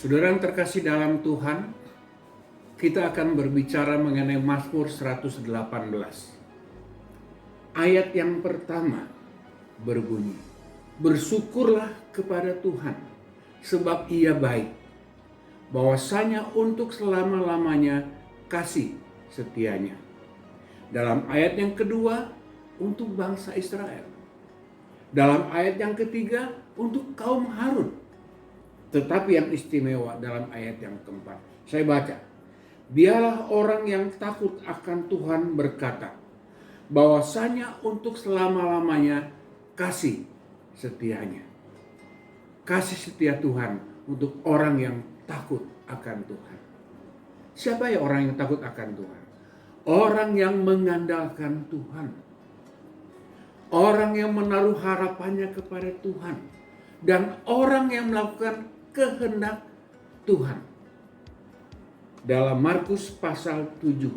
Saudara yang terkasih dalam Tuhan, kita akan berbicara mengenai Mazmur 118. Ayat yang pertama berbunyi, "Bersyukurlah kepada Tuhan, sebab Ia baik, bahwasanya untuk selama-lamanya kasih setianya." Dalam ayat yang kedua, untuk bangsa Israel. Dalam ayat yang ketiga, untuk kaum Harun. Tetapi yang istimewa dalam ayat yang keempat, saya baca, "Biarlah orang yang takut akan Tuhan berkata, bahwasanya untuk selama-lamanya kasih setianya." Kasih setia Tuhan untuk orang yang takut akan Tuhan. Siapa ya orang yang takut akan Tuhan? Orang yang mengandalkan Tuhan. Orang yang menaruh harapannya kepada Tuhan. Dan orang yang melakukan kehendak Tuhan. Dalam Markus pasal 7,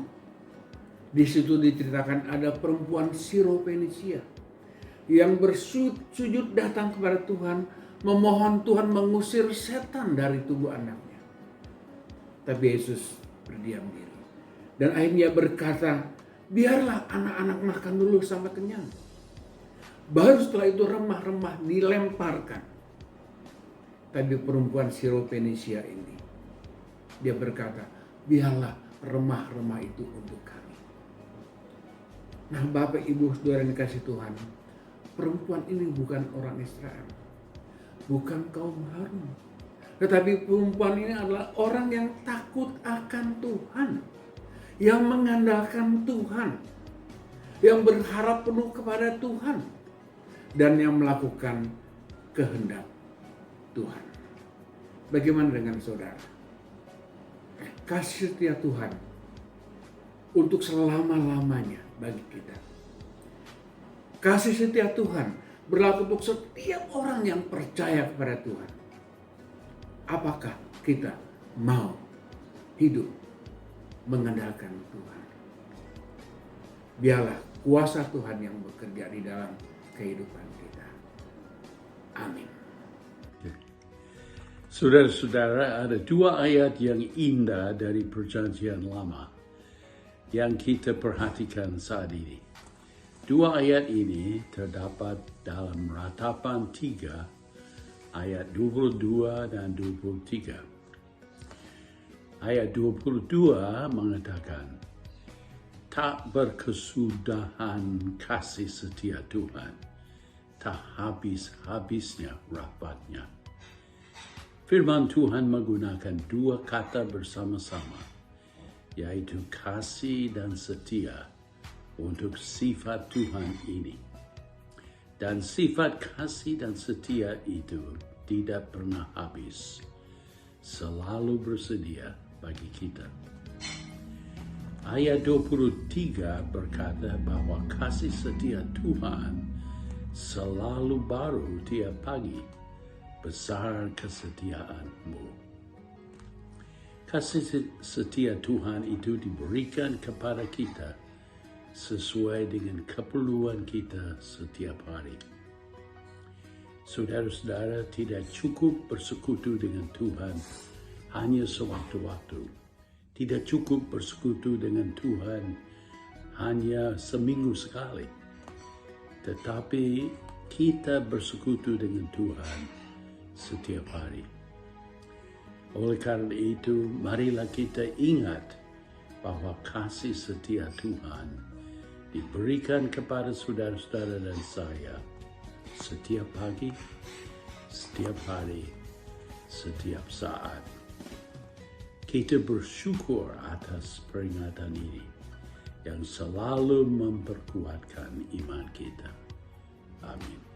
di situ diceritakan ada perempuan Siro-Fenisia yang bersujud datang kepada Tuhan, memohon Tuhan mengusir setan dari tubuh anaknya. Tapi Yesus berdiam diri. Dan akhirnya berkata, "Biarlah anak-anak makan dulu sampai kenyang." Baru setelah itu remah-remah dilemparkan. Tapi perempuan Siro-Fenisia ini, dia berkata, "Biarlah remah-remah itu untuk kami." Nah, Bapak Ibu Saudara yang dikasih Tuhan, perempuan ini bukan orang Israel, bukan kaum Harun. Tetapi perempuan ini adalah orang yang takut akan Tuhan, yang mengandalkan Tuhan, yang berharap penuh kepada Tuhan, dan yang melakukan kehendak Tuhan. Bagaimana dengan saudara? Kasih setia Tuhan untuk selama-lamanya bagi kita. Kasih setia Tuhan berlaku untuk setiap orang yang percaya kepada Tuhan. Apakah kita mau hidup mengandalkan Tuhan? Biarlah kuasa Tuhan yang bekerja di dalam kehidupan kita. Amin. Saudara-saudara, ada dua ayat yang indah dari Perjanjian Lama yang kita perhatikan saat ini. Dua ayat ini terdapat dalam Ratapan 3 ayat 22 dan 23. Ayat 22 mengatakan, "Tak berkesudahan kasih setia Tuhan, tak habis-habisnya rahmatnya." Firman Tuhan menggunakan dua kata bersama-sama, yaitu kasih dan setia untuk sifat Tuhan ini. Dan sifat kasih dan setia itu tidak pernah habis, selalu bersedia bagi kita. Ayat 23 berkata bahwa kasih setia Tuhan selalu baru tiap pagi. Besar kesetiaanmu. Kasih setia Tuhan itu diberikan kepada kita sesuai dengan keperluan kita setiap hari. Saudara-saudara, tidak cukup bersekutu dengan Tuhan hanya sewaktu-waktu. Tidak cukup bersekutu dengan Tuhan hanya seminggu sekali. Tetapi kita bersekutu dengan Tuhan setiap hari. Oleh karena itu, marilah kita ingat bahwa kasih setia Tuhan diberikan kepada saudara-saudara dan saya setiap pagi, setiap hari, setiap saat. Kita bersyukur atas peringatan ini yang selalu memperkuatkan iman kita. Amin.